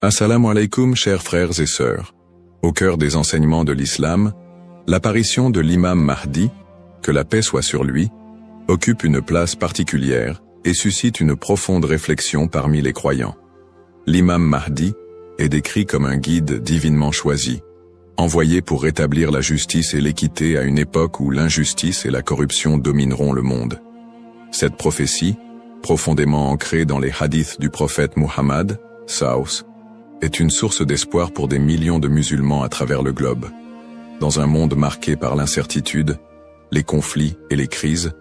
Assalamu alaikum, chers frères et sœurs. Au cœur des enseignements de l'islam, l'apparition de l'imam Mahdi, que la paix soit sur lui, occupe une place particulière et suscite une profonde réflexion parmi les croyants. L'imam Mahdi est décrit comme un guide divinement choisi, envoyé pour rétablir la justice et l'équité à une époque où l'injustice et la corruption domineront le monde. Cette prophétie, profondément ancrée dans les hadiths du prophète Muhammad, Saus, est une source d'espoir pour des millions de musulmans à travers le globe. Dans un monde marqué par l'incertitude, les conflits et les crises,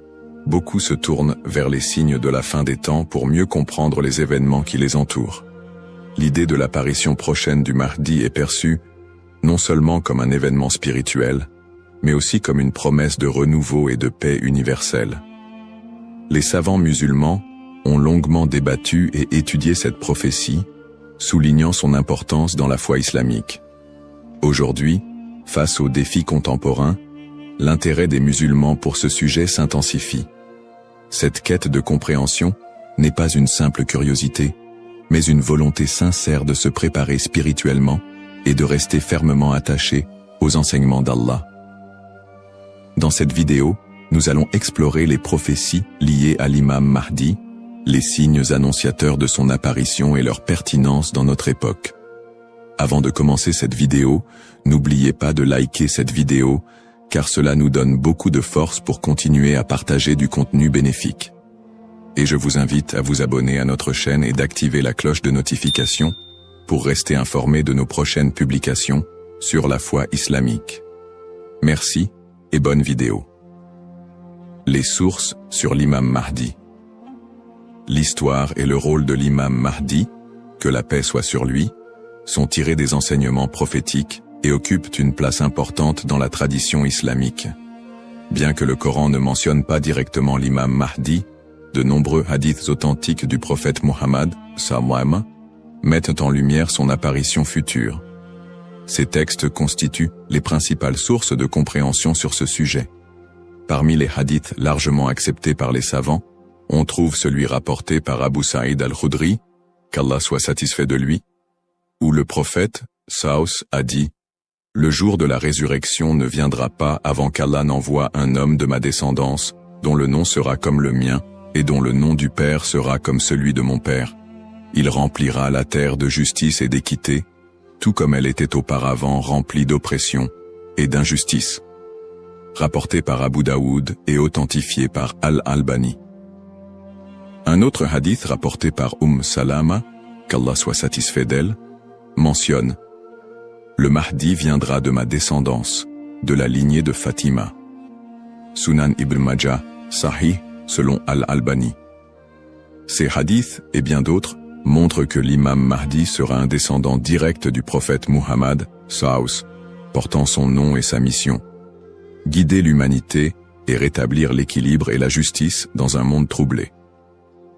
beaucoup se tournent vers les signes de la fin des temps pour mieux comprendre les événements qui les entourent. L'idée de l'apparition prochaine du Mahdi est perçue non seulement comme un événement spirituel, mais aussi comme une promesse de renouveau et de paix universelle. Les savants musulmans ont longuement débattu et étudié cette prophétie, soulignant son importance dans la foi islamique. Aujourd'hui, face aux défis contemporains, l'intérêt des musulmans pour ce sujet s'intensifie. Cette quête de compréhension n'est pas une simple curiosité, mais une volonté sincère de se préparer spirituellement et de rester fermement attaché aux enseignements d'Allah. Dans cette vidéo, nous allons explorer les prophéties liées à l'imam Mahdi, les signes annonciateurs de son apparition et leur pertinence dans notre époque. Avant de commencer cette vidéo, n'oubliez pas de liker cette vidéo, car cela nous donne beaucoup de force pour continuer à partager du contenu bénéfique. Et je vous invite à vous abonner à notre chaîne et d'activer la cloche de notification pour rester informé de nos prochaines publications sur la foi islamique. Merci et bonne vidéo. Les sources sur l'imam Mahdi. L'histoire et le rôle de l'imam Mahdi, que la paix soit sur lui, sont tirés des enseignements prophétiques et occupent une place importante dans la tradition islamique. Bien que le Coran ne mentionne pas directement l'imam Mahdi, de nombreux hadiths authentiques du prophète Muhammad, sallam, mettent en lumière son apparition future. Ces textes constituent les principales sources de compréhension sur ce sujet. Parmi les hadiths largement acceptés par les savants, on trouve celui rapporté par Abu Saïd al-Khudri, qu'Allah soit satisfait de lui, où le prophète, Saus, a dit « Le jour de la résurrection ne viendra pas avant qu'Allah n'envoie un homme de ma descendance, dont le nom sera comme le mien, et dont le nom du Père sera comme celui de mon Père. Il remplira la terre de justice et d'équité, tout comme elle était auparavant remplie d'oppression et d'injustice. » Rapporté par Abu Daoud et authentifié par Al-Albani. Un autre hadith rapporté par Salama, qu'Allah soit satisfait d'elle, mentionne « Le Mahdi viendra de ma descendance, de la lignée de Fatima. » Sunan Ibn Majah, Sahih, selon Al-Albani. Ces hadiths, et bien d'autres, montrent que l'imam Mahdi sera un descendant direct du prophète Muhammad, Saus, portant son nom et sa mission. Guider l'humanité et rétablir l'équilibre et la justice dans un monde troublé.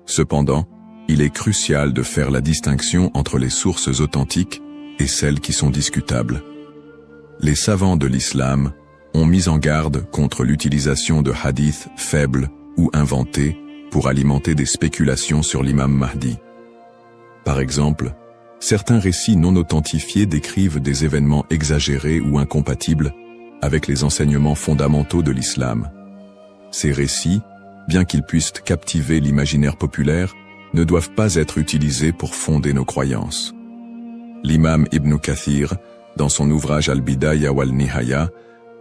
Cependant, il est crucial de faire la distinction entre les sources authentiques et celles qui sont discutables. Les savants de l'islam ont mis en garde contre l'utilisation de hadiths faibles ou inventés pour alimenter des spéculations sur l'imam Mahdi. Par exemple, certains récits non authentifiés décrivent des événements exagérés ou incompatibles avec les enseignements fondamentaux de l'islam. Ces récits, bien qu'ils puissent captiver l'imaginaire populaire, ne doivent pas être utilisés pour fonder nos croyances. L'imam Ibn Kathir, dans son ouvrage Al-Bidaya wal-Nihaya,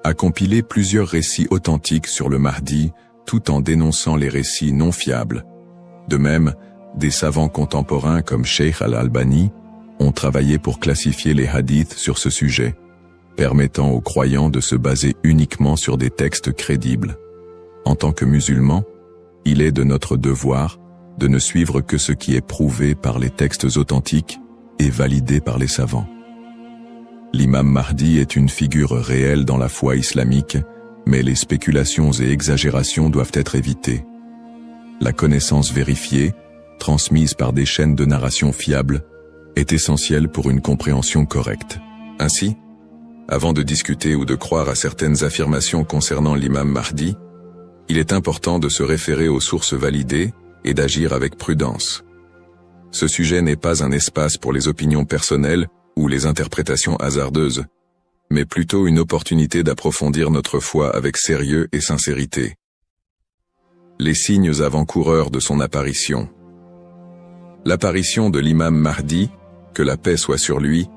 a compilé plusieurs récits authentiques sur le Mahdi, tout en dénonçant les récits non fiables. De même, des savants contemporains comme Sheikh Al-Albani ont travaillé pour classifier les hadiths sur ce sujet, permettant aux croyants de se baser uniquement sur des textes crédibles. En tant que musulmans, il est de notre devoir de ne suivre que ce qui est prouvé par les textes authentiques et validé par les savants. L'imam Mahdi est une figure réelle dans la foi islamique, mais les spéculations et exagérations doivent être évitées. La connaissance vérifiée, transmise par des chaînes de narration fiables, est essentielle pour une compréhension correcte. Ainsi, avant de discuter ou de croire à certaines affirmations concernant l'imam Mahdi, il est important de se référer aux sources validées et d'agir avec prudence. ce sujet n'est pas un espace pour les opinions personnelles ou les interprétations hasardeuses, mais plutôt une opportunité d'approfondir notre foi avec sérieux et sincérité. Les signes avant-coureurs de son apparition. L'apparition de l'imam Mahdi, que la paix soit sur lui,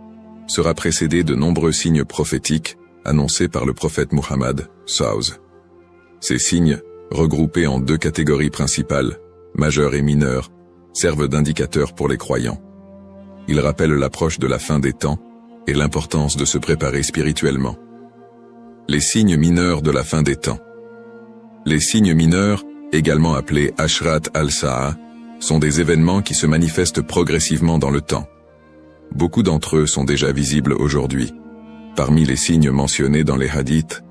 sera précédée de nombreux signes prophétiques annoncés par le prophète Muhammad, SAW. Ces signes, regroupés en deux catégories principales, majeurs et mineurs, servent d'indicateurs pour les croyants. Ils rappellent l'approche de la fin des temps et l'importance de se préparer spirituellement. Les signes mineurs de la fin des temps. Les signes mineurs, également appelés Ashrat al-Sa'a, sont des événements qui se manifestent progressivement dans le temps. Beaucoup d'entre eux sont déjà visibles aujourd'hui. Parmi les signes mentionnés dans les hadiths,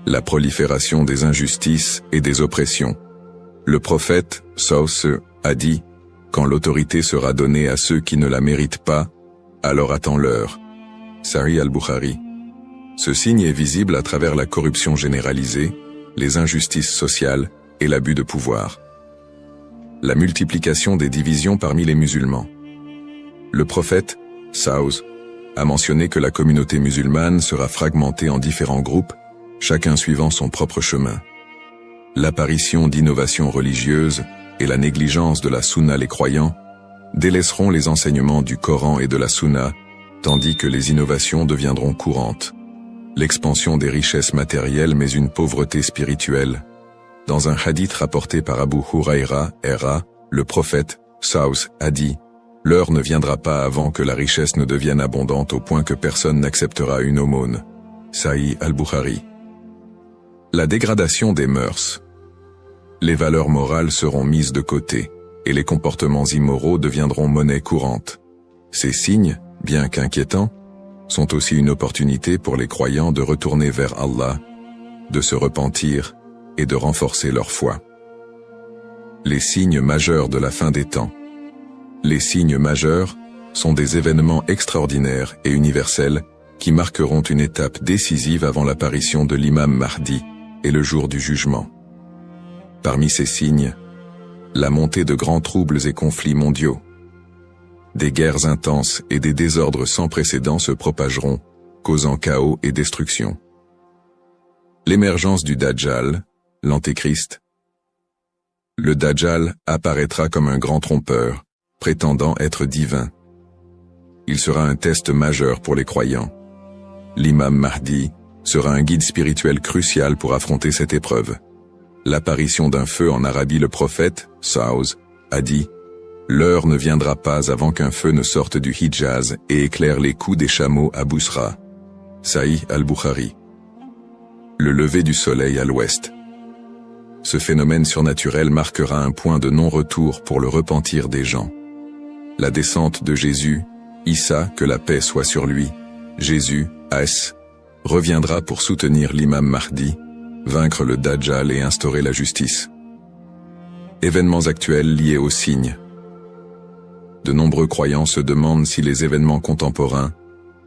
la prolifération des injustices et des oppressions. Le prophète, SAW, a dit « Quand l'autorité sera donnée à ceux qui ne la méritent pas, alors attends-leur » Sahih al-Bukhari. Ce signe est visible à travers la corruption généralisée, les injustices sociales et l'abus de pouvoir. La multiplication des divisions parmi les musulmans. Le prophète, SAW, a mentionné que la communauté musulmane sera fragmentée en différents groupes, chacun suivant son propre chemin. L'apparition d'innovations religieuses et la négligence de la sunna les croyants délaisseront les enseignements du Coran et de la sunna, tandis que les innovations deviendront courantes. L'expansion des richesses matérielles mais une pauvreté spirituelle. Dans un hadith rapporté par Abu Huraira, le prophète, SAW, a dit « L'heure ne viendra pas avant que la richesse ne devienne abondante au point que personne n'acceptera une aumône. » Sahih al-Bukhari. La dégradation des mœurs. Les valeurs morales seront mises de côté, et les comportements immoraux deviendront monnaie courante. Ces signes, bien qu'inquiétants, sont aussi une opportunité pour les croyants de retourner vers Allah, de se repentir et de renforcer leur foi. Les signes majeurs de la fin des temps. Les signes majeurs sont des événements extraordinaires et universels qui marqueront une étape décisive avant l'apparition de l'imam Mahdi et le jour du jugement. Parmi ces signes, la montée de grands troubles et conflits mondiaux. Des guerres intenses et des désordres sans précédent se propageront, causant chaos et destruction. L'émergence du Dajjal, l'Antéchrist. Le Dajjal apparaîtra comme un grand trompeur, prétendant être divin. Il sera un test majeur pour les croyants. L'imam Mahdi sera un guide spirituel crucial pour affronter cette épreuve. L'apparition d'un feu en Arabie. Le prophète, SAW, a dit « L'heure ne viendra pas avant qu'un feu ne sorte du Hijaz et éclaire les coups des chameaux à Bousra. » Sahih al-Bukhari. Le lever du soleil à l'ouest. Ce phénomène surnaturel marquera un point de non-retour pour le repentir des gens. La descente de Jésus, Issa, que la paix soit sur lui, Jésus, reviendra pour soutenir l'imam Mahdi, vaincre le Dajjal et instaurer la justice. Événements actuels liés aux signes. De nombreux croyants se demandent si les événements contemporains,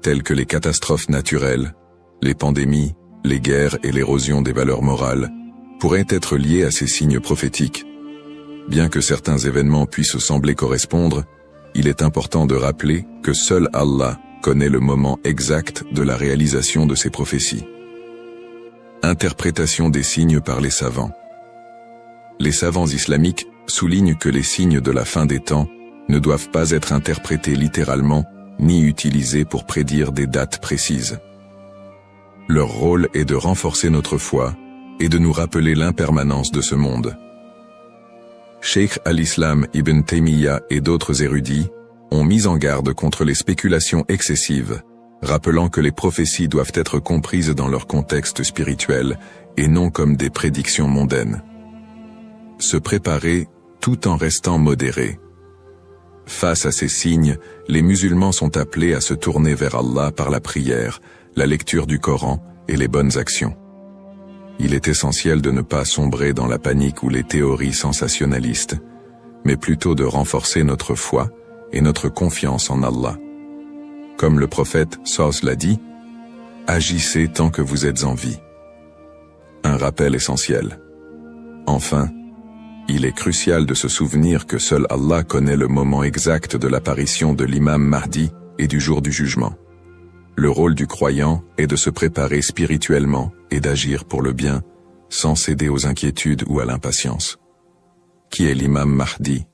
tels que les catastrophes naturelles, les pandémies, les guerres et l'érosion des valeurs morales, pourraient être liés à ces signes prophétiques. Bien que certains événements puissent sembler correspondre, il est important de rappeler que seul Allah connaît le moment exact de la réalisation de ces prophéties. Interprétation des signes par les savants. Les savants islamiques soulignent que les signes de la fin des temps ne doivent pas être interprétés littéralement ni utilisés pour prédire des dates précises. Leur rôle est de renforcer notre foi et de nous rappeler l'impermanence de ce monde. Cheikh al-Islam Ibn Taymiyyah et d'autres érudits ont mis en garde contre les spéculations excessives, rappelant que les prophéties doivent être comprises dans leur contexte spirituel et non comme des prédictions mondaines. Se préparer tout en restant modéré. Face à ces signes, les musulmans sont appelés à se tourner vers Allah par la prière, la lecture du Coran et les bonnes actions. Il est essentiel de ne pas sombrer dans la panique ou les théories sensationnalistes, mais plutôt de renforcer notre foi et notre confiance en Allah. Comme le prophète SAW l'a dit, « Agissez tant que vous êtes en vie ». Un rappel essentiel. Enfin, Il est crucial de se souvenir que seul Allah connaît le moment exact de l'apparition de l'imam Mahdi et du jour du jugement. Le rôle du croyant est de se préparer spirituellement et d'agir pour le bien, sans céder aux inquiétudes ou à l'impatience. Qui est l'imam Mahdi?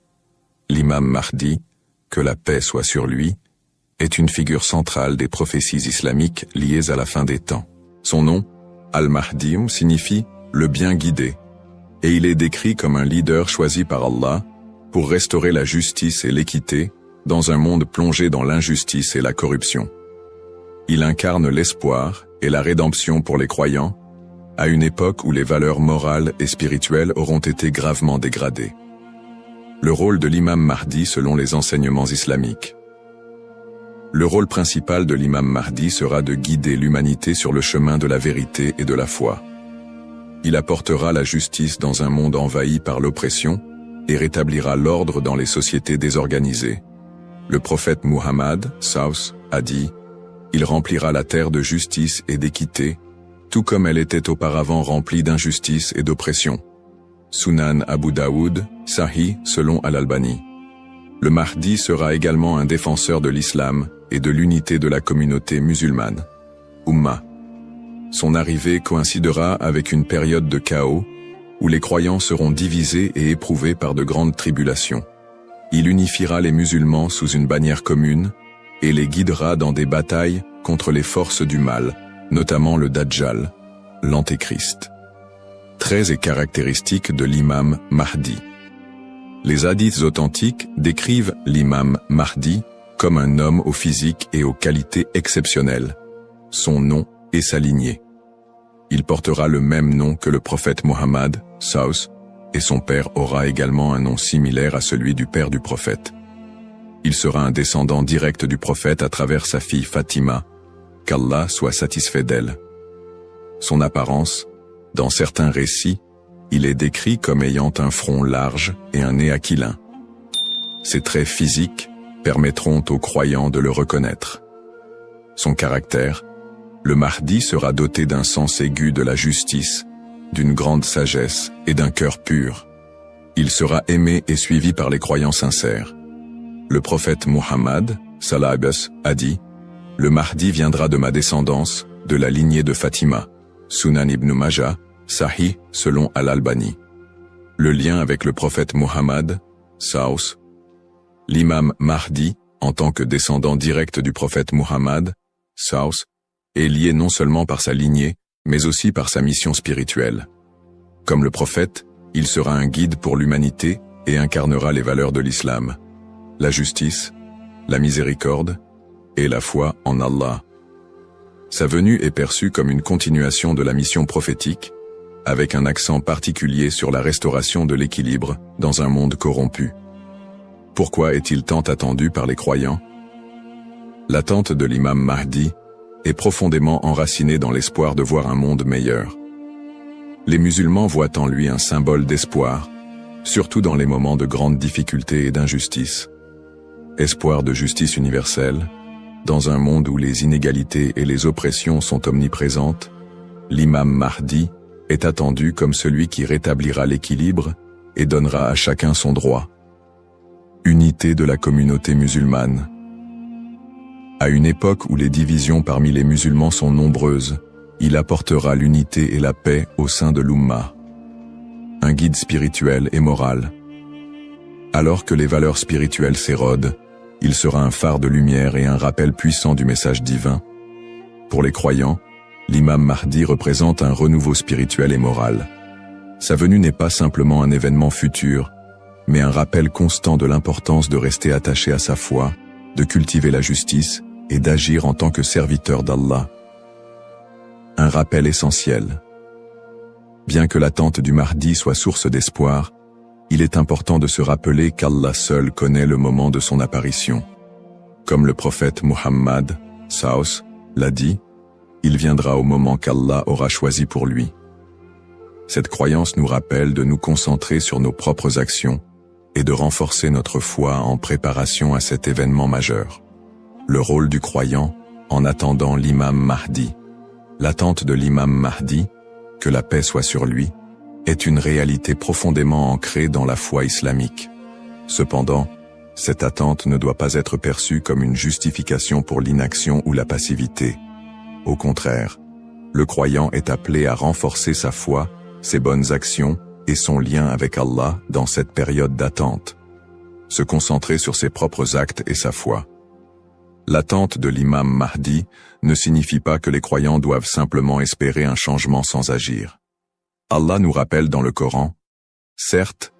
L'imam Mahdi, que la paix soit sur lui, est une figure centrale des prophéties islamiques liées à la fin des temps. Son nom, Al-Mahdi, signifie « le bien guidé », et il est décrit comme un leader choisi par Allah pour restaurer la justice et l'équité dans un monde plongé dans l'injustice et la corruption. Il incarne l'espoir et la rédemption pour les croyants, à une époque où les valeurs morales et spirituelles auront été gravement dégradées. Le rôle de l'imam Mahdi selon les enseignements islamiques. Le rôle principal de l'imam Mahdi sera de guider l'humanité sur le chemin de la vérité et de la foi. Il apportera la justice dans un monde envahi par l'oppression et rétablira l'ordre dans les sociétés désorganisées. Le prophète Muhammad, Saus, a dit « Il remplira la terre de justice et d'équité, tout comme elle était auparavant remplie d'injustice et d'oppression. » Sunan Abu Daoud, Sahih, selon Al-Albani. Le Mahdi sera également un défenseur de l'islam et de l'unité de la communauté musulmane. Ummah. Son arrivée coïncidera avec une période de chaos, où les croyants seront divisés et éprouvés par de grandes tribulations. Il unifiera les musulmans sous une bannière commune, et les guidera dans des batailles contre les forces du mal, notamment le Dajjal, l'Antéchrist. Traits et caractéristiques de l'imam Mahdi. Les hadiths authentiques décrivent l'imam Mahdi comme un homme au physique et aux qualités exceptionnelles, son nom et sa lignée. Il portera le même nom que le prophète Mohammed, Saus, et son père aura également un nom similaire à celui du père du prophète. Il sera un descendant direct du prophète à travers sa fille Fatima, qu'Allah soit satisfait d'elle. Son apparence, dans certains récits, il est décrit comme ayant un front large et un nez aquilin. Ses traits physiques permettront aux croyants de le reconnaître. Son caractère, le Mahdi sera doté d'un sens aigu de la justice, d'une grande sagesse et d'un cœur pur. Il sera aimé et suivi par les croyants sincères. Le prophète Muhammad, sallallahu a dit « Le Mahdi viendra de ma descendance, de la lignée de Fatima. » Sunan ibn Majah, Sahih, selon Al-Albani. Le lien avec le prophète Muhammad, Saus. L'imam Mahdi, en tant que descendant direct du prophète Muhammad, Saus, est lié non seulement par sa lignée, mais aussi par sa mission spirituelle. Comme le prophète, il sera un guide pour l'humanité et incarnera les valeurs de l'islam, la justice, la miséricorde et la foi en Allah. Sa venue est perçue comme une continuation de la mission prophétique, avec un accent particulier sur la restauration de l'équilibre dans un monde corrompu. Pourquoi est-il tant attendu par les croyants? L'attente de l'imam Mahdi est profondément enracinée dans l'espoir de voir un monde meilleur. Les musulmans voient en lui un symbole d'espoir, surtout dans les moments de grandes difficultés et d'injustice. Espoir de justice universelle, dans un monde où les inégalités et les oppressions sont omniprésentes, l'imam Mahdi est attendu comme celui qui rétablira l'équilibre et donnera à chacun son droit. Unité de la communauté musulmane. À une époque où les divisions parmi les musulmans sont nombreuses, il apportera l'unité et la paix au sein de l'Ummah. Un guide spirituel et moral. Alors que les valeurs spirituelles s'érodent, il sera un phare de lumière et un rappel puissant du message divin. Pour les croyants, l'imam Mahdi représente un renouveau spirituel et moral. Sa venue n'est pas simplement un événement futur, mais un rappel constant de l'importance de rester attaché à sa foi, de cultiver la justice et d'agir en tant que serviteur d'Allah. Un rappel essentiel. Bien que l'attente du Mahdi soit source d'espoir, il est important de se rappeler qu'Allah seul connaît le moment de son apparition. Comme le prophète Muhammad, Saus, l'a dit, il viendra au moment qu'Allah aura choisi pour lui. Cette croyance nous rappelle de nous concentrer sur nos propres actions et de renforcer notre foi en préparation à cet événement majeur. Le rôle du croyant en attendant l'imam Mahdi. L'attente de l'imam Mahdi, que la paix soit sur lui, est une réalité profondément ancrée dans la foi islamique. Cependant, cette attente ne doit pas être perçue comme une justification pour l'inaction ou la passivité. Au contraire, le croyant est appelé à renforcer sa foi, ses bonnes actions et son lien avec Allah dans cette période d'attente. Se concentrer sur ses propres actes et sa foi. L'attente de l'imam Mahdi ne signifie pas que les croyants doivent simplement espérer un changement sans agir. Allah nous rappelle dans le Coran, « Certes,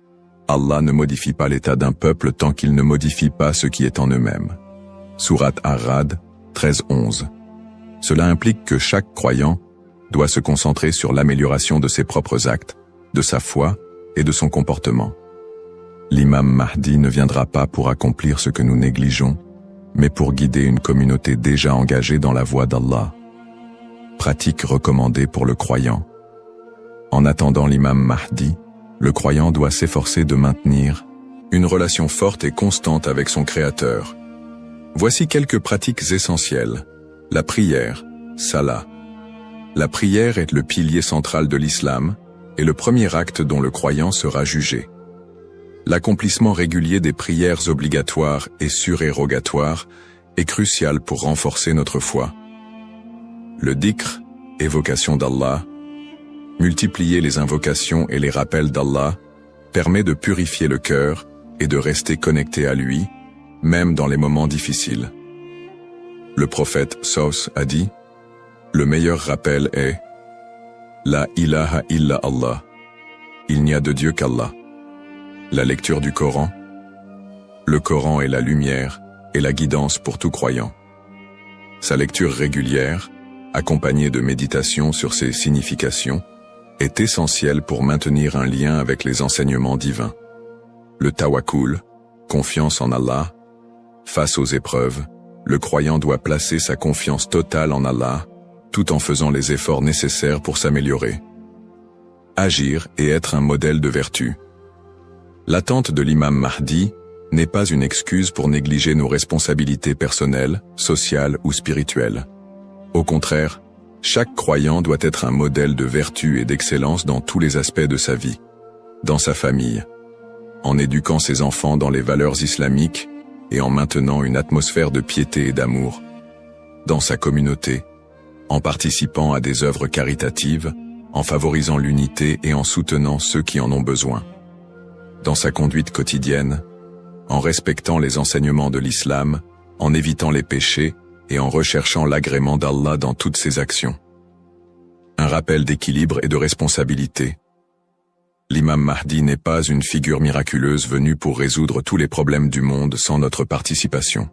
Allah ne modifie pas l'état d'un peuple tant qu'il ne modifie pas ce qui est en eux-mêmes. » Sourate Ar-Ra'd 13-11. Cela implique que chaque croyant doit se concentrer sur l'amélioration de ses propres actes, de sa foi et de son comportement. L'imam Mahdi ne viendra pas pour accomplir ce que nous négligeons, mais pour guider une communauté déjà engagée dans la voie d'Allah. Pratique recommandée pour le croyant. En attendant l'imam Mahdi, le croyant doit s'efforcer de maintenir une relation forte et constante avec son Créateur. Voici quelques pratiques essentielles. La prière, salat. La prière est le pilier central de l'islam et le premier acte dont le croyant sera jugé. L'accomplissement régulier des prières obligatoires et surérogatoires est crucial pour renforcer notre foi. Le dhikr, évocation d'Allah, multiplier les invocations et les rappels d'Allah, permet de purifier le cœur et de rester connecté à lui, même dans les moments difficiles. Le prophète Saus a dit, « Le meilleur rappel est « La ilaha illa Allah » Il n'y a de Dieu qu'Allah. La lecture du Coran. Le Coran est la lumière et la guidance pour tout croyant. Sa lecture régulière, accompagnée de méditation sur ses significations, est essentielle pour maintenir un lien avec les enseignements divins. Le tawakkul, confiance en Allah. Face aux épreuves, le croyant doit placer sa confiance totale en Allah, tout en faisant les efforts nécessaires pour s'améliorer. Agir et être un modèle de vertu. L'attente de l'imam Mahdi n'est pas une excuse pour négliger nos responsabilités personnelles, sociales ou spirituelles. Au contraire, chaque croyant doit être un modèle de vertu et d'excellence dans tous les aspects de sa vie. Dans sa famille, en éduquant ses enfants dans les valeurs islamiques et en maintenant une atmosphère de piété et d'amour. Dans sa communauté, en participant à des œuvres caritatives, en favorisant l'unité et en soutenant ceux qui en ont besoin. Dans sa conduite quotidienne, en respectant les enseignements de l'islam, en évitant les péchés et en recherchant l'agrément d'Allah dans toutes ses actions. Un rappel d'équilibre et de responsabilité. L'imam Mahdi n'est pas une figure miraculeuse venue pour résoudre tous les problèmes du monde sans notre participation.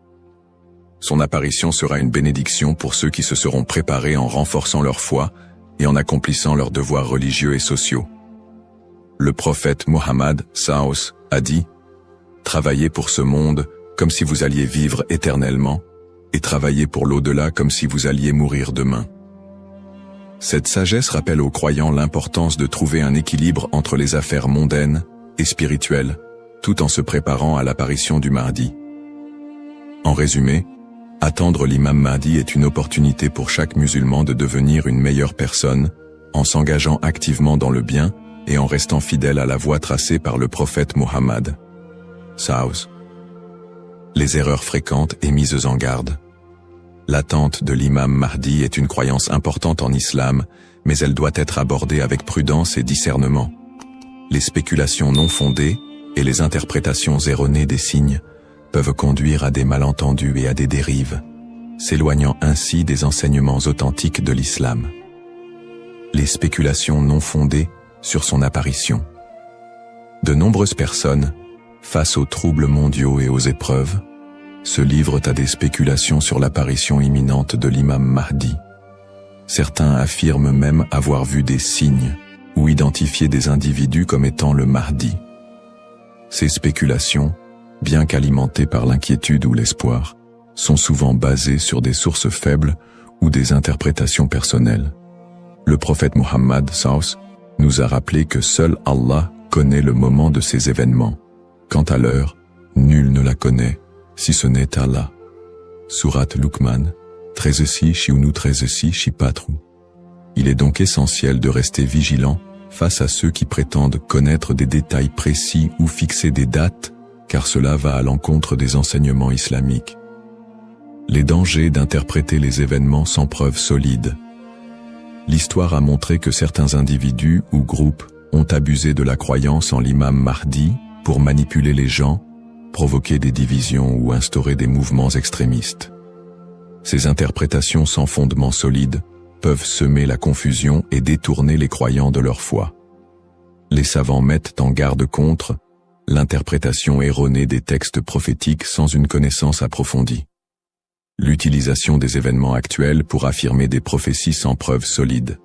Son apparition sera une bénédiction pour ceux qui se seront préparés en renforçant leur foi et en accomplissant leurs devoirs religieux et sociaux. Le prophète Muhammad Saus a dit « Travaillez pour ce monde comme si vous alliez vivre éternellement, et travaillez pour l'au-delà comme si vous alliez mourir demain. » Cette sagesse rappelle aux croyants l'importance de trouver un équilibre entre les affaires mondaines et spirituelles, tout en se préparant à l'apparition du Mahdi. En résumé, attendre l'imam Mahdi est une opportunité pour chaque musulman de devenir une meilleure personne, en s'engageant activement dans le bien et en restant fidèle à la voie tracée par le prophète Muhammad. Saus. Les erreurs fréquentes et mises en garde. L'attente de l'imam Mahdi est une croyance importante en islam, mais elle doit être abordée avec prudence et discernement. Les spéculations non fondées et les interprétations erronées des signes peuvent conduire à des malentendus et à des dérives, s'éloignant ainsi des enseignements authentiques de l'islam. Les spéculations non fondées sur son apparition. De nombreuses personnes, face aux troubles mondiaux et aux épreuves, se livrent à des spéculations sur l'apparition imminente de l'imam Mahdi. Certains affirment même avoir vu des signes ou identifié des individus comme étant le Mahdi. Ces spéculations, bien qu'alimentées par l'inquiétude ou l'espoir, sont souvent basées sur des sources faibles ou des interprétations personnelles. Le prophète Muhammad Saus nous a rappelé que seul Allah connaît le moment de ces événements. Quant à l'heure, nul ne la connaît, si ce n'est Allah. Sourate Luqman, 13 13 4. Il est donc essentiel de rester vigilant face à ceux qui prétendent connaître des détails précis ou fixer des dates, car cela va à l'encontre des enseignements islamiques. Les dangers d'interpréter les événements sans preuve solide. L'histoire a montré que certains individus ou groupes ont abusé de la croyance en l'imam Mahdi pour manipuler les gens, provoquer des divisions ou instaurer des mouvements extrémistes. Ces interprétations sans fondement solide peuvent semer la confusion et détourner les croyants de leur foi. Les savants mettent en garde contre l'interprétation erronée des textes prophétiques sans une connaissance approfondie. L'utilisation des événements actuels pour affirmer des prophéties sans preuve solide.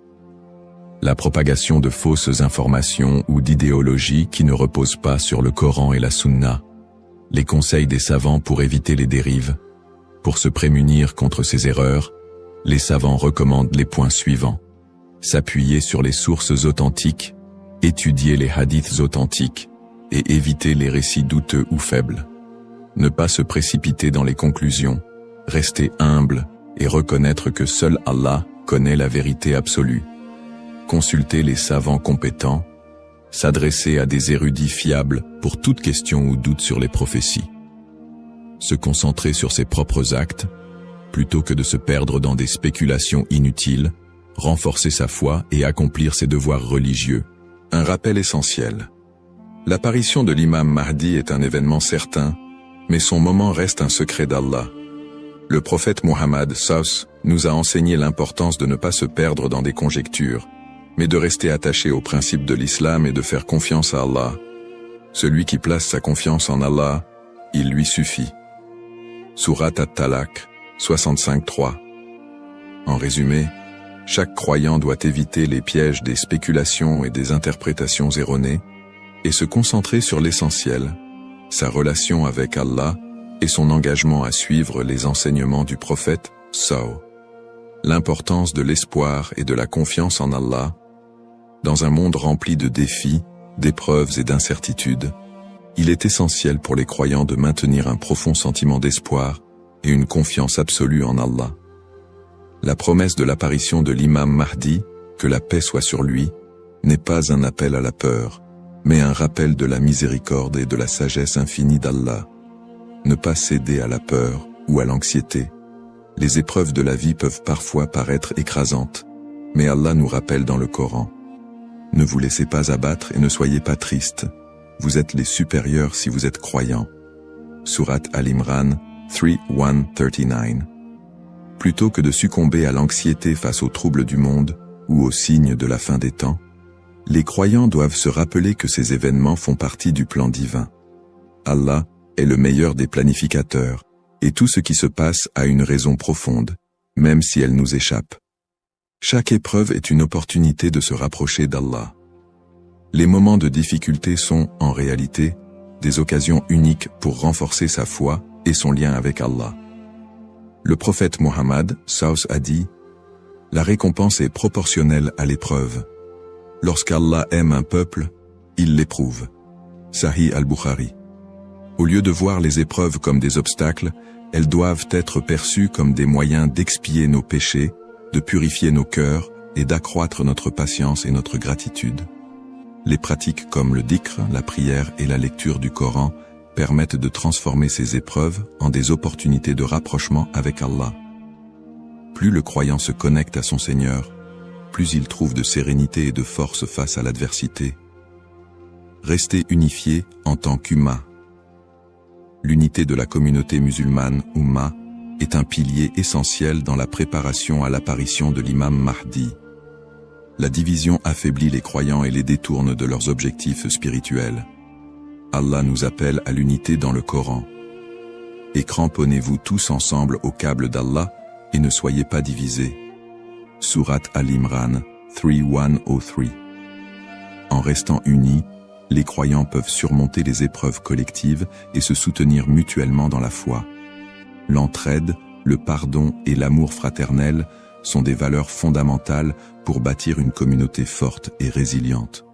La propagation de fausses informations ou d'idéologies qui ne reposent pas sur le Coran et la Sunna. Les conseils des savants pour éviter les dérives. Pour se prémunir contre ces erreurs, les savants recommandent les points suivants. S'appuyer sur les sources authentiques, étudier les hadiths authentiques et éviter les récits douteux ou faibles. Ne pas se précipiter dans les conclusions, rester humble et reconnaître que seul Allah connaît la vérité absolue. Consulter les savants compétents, s'adresser à des érudits fiables pour toute question ou doute sur les prophéties. Se concentrer sur ses propres actes, plutôt que de se perdre dans des spéculations inutiles, renforcer sa foi et accomplir ses devoirs religieux. Un rappel essentiel. L'apparition de l'imam Mahdi est un événement certain, mais son moment reste un secret d'Allah. Le prophète Muhammad SAW nous a enseigné l'importance de ne pas se perdre dans des conjectures, mais de rester attaché aux principes de l'islam et de faire confiance à Allah. Celui qui place sa confiance en Allah, il lui suffit. Surat At-Talaq, 65-3. En résumé, chaque croyant doit éviter les pièges des spéculations et des interprétations erronées et se concentrer sur l'essentiel, sa relation avec Allah et son engagement à suivre les enseignements du prophète SAW. L'importance de l'espoir et de la confiance en Allah. Dans un monde rempli de défis, d'épreuves et d'incertitudes, il est essentiel pour les croyants de maintenir un profond sentiment d'espoir et une confiance absolue en Allah. La promesse de l'apparition de l'imam Mahdi, que la paix soit sur lui, n'est pas un appel à la peur, mais un rappel de la miséricorde et de la sagesse infinie d'Allah. Ne pas céder à la peur ou à l'anxiété. Les épreuves de la vie peuvent parfois paraître écrasantes, mais Allah nous rappelle dans le Coran. Ne vous laissez pas abattre et ne soyez pas tristes. Vous êtes les supérieurs si vous êtes croyants. Surat Al-Imran 3:139. Plutôt que de succomber à l'anxiété face aux troubles du monde ou aux signes de la fin des temps, les croyants doivent se rappeler que ces événements font partie du plan divin. Allah est le meilleur des planificateurs, et tout ce qui se passe a une raison profonde, même si elle nous échappe. Chaque épreuve est une opportunité de se rapprocher d'Allah. Les moments de difficulté sont, en réalité, des occasions uniques pour renforcer sa foi et son lien avec Allah. Le prophète Muhammad SAW a dit « La récompense est proportionnelle à l'épreuve. Lorsqu'Allah aime un peuple, il l'éprouve. » Sahih al-Bukhari. Au lieu de voir les épreuves comme des obstacles, elles doivent être perçues comme des moyens d'expier nos péchés, de purifier nos cœurs et d'accroître notre patience et notre gratitude. Les pratiques comme le dhikr, la prière et la lecture du Coran permettent de transformer ces épreuves en des opportunités de rapprochement avec Allah. Plus le croyant se connecte à son Seigneur, plus il trouve de sérénité et de force face à l'adversité. Rester unifié en tant qu'Ummah. L'unité de la communauté musulmane, Ummah, est un pilier essentiel dans la préparation à l'apparition de l'imam Mahdi. La division affaiblit les croyants et les détourne de leurs objectifs spirituels. Allah nous appelle à l'unité dans le Coran. Et cramponnez-vous tous ensemble au câble d'Allah et ne soyez pas divisés. Surat Al-Imran 3:103. En restant unis, les croyants peuvent surmonter les épreuves collectives et se soutenir mutuellement dans la foi. L'entraide, le pardon et l'amour fraternel sont des valeurs fondamentales pour bâtir une communauté forte et résiliente.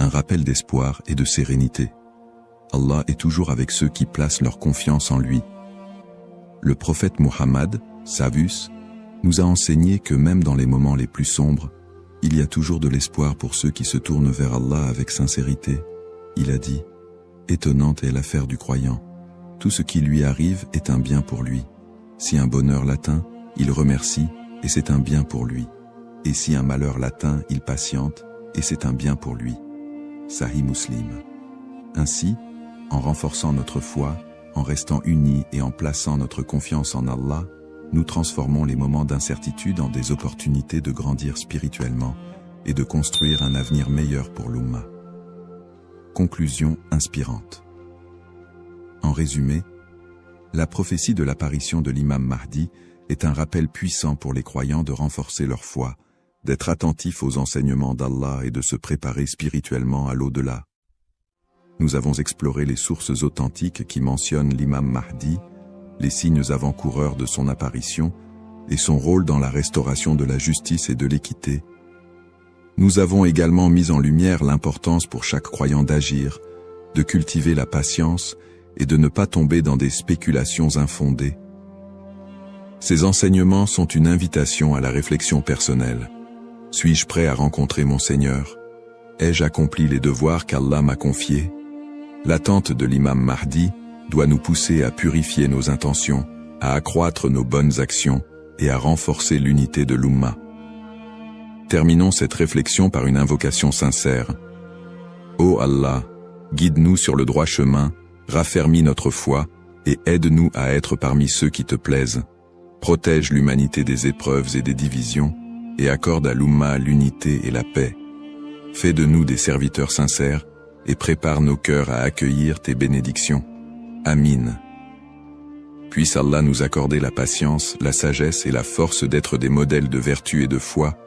Un rappel d'espoir et de sérénité. Allah est toujours avec ceux qui placent leur confiance en lui. Le prophète Muhammad, Savus, nous a enseigné que même dans les moments les plus sombres, Il y a toujours de l'espoir pour ceux qui se tournent vers Allah avec sincérité. Il a dit, étonnante est l'affaire du croyant. Tout ce qui lui arrive est un bien pour lui. Si un bonheur l'atteint, il remercie, et c'est un bien pour lui. Et si un malheur l'atteint, il patiente, et c'est un bien pour lui. Sahih Muslim. Ainsi, en renforçant notre foi, en restant unis et en plaçant notre confiance en Allah, nous transformons les moments d'incertitude en des opportunités de grandir spirituellement et de construire un avenir meilleur pour l'Ummah. Conclusion inspirante. En résumé, la prophétie de l'apparition de l'imam Mahdi est un rappel puissant pour les croyants de renforcer leur foi, d'être attentifs aux enseignements d'Allah et de se préparer spirituellement à l'au-delà. Nous avons exploré les sources authentiques qui mentionnent l'imam Mahdi, les signes avant-coureurs de son apparition et son rôle dans la restauration de la justice et de l'équité. Nous avons également mis en lumière l'importance pour chaque croyant d'agir, de cultiver la patience et de ne pas tomber dans des spéculations infondées. Ces enseignements sont une invitation à la réflexion personnelle. Suis-je prêt à rencontrer mon Seigneur? Ai-je accompli les devoirs qu'Allah m'a confiés? L'attente de l'imam Mahdi doit nous pousser à purifier nos intentions, à accroître nos bonnes actions et à renforcer l'unité de l'Ummah. Terminons cette réflexion par une invocation sincère. Ô Allah, guide-nous sur le droit chemin, raffermis notre foi et aide-nous à être parmi ceux qui te plaisent. Protège l'humanité des épreuves et des divisions et accorde à l'Ummah l'unité et la paix. Fais de nous des serviteurs sincères et prépare nos cœurs à accueillir tes bénédictions. Amin. Puisse Allah nous accorder la patience, la sagesse et la force d'être des modèles de vertu et de foi